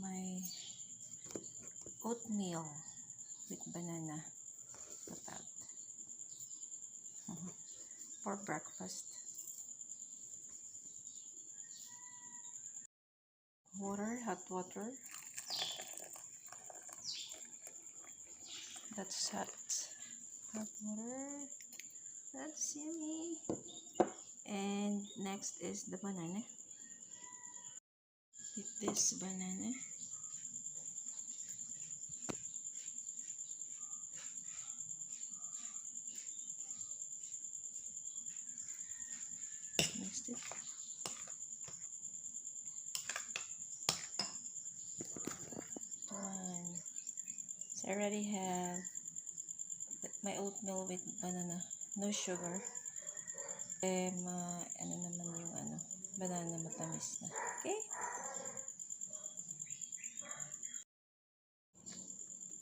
my oatmeal with banana potato for breakfast. Water, hot water. That's hot. Hot water. That's yummy. And next is the banana. With this banana. Mix it. One. So I already have my oatmeal with banana. No sugar. Ano naman yung banana matamis na. Okay?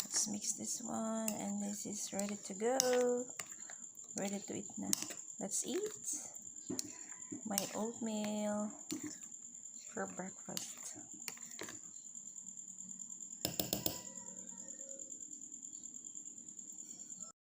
Let's mix this one and this is ready to go. Ready to eat na. Let's eat my oatmeal for breakfast.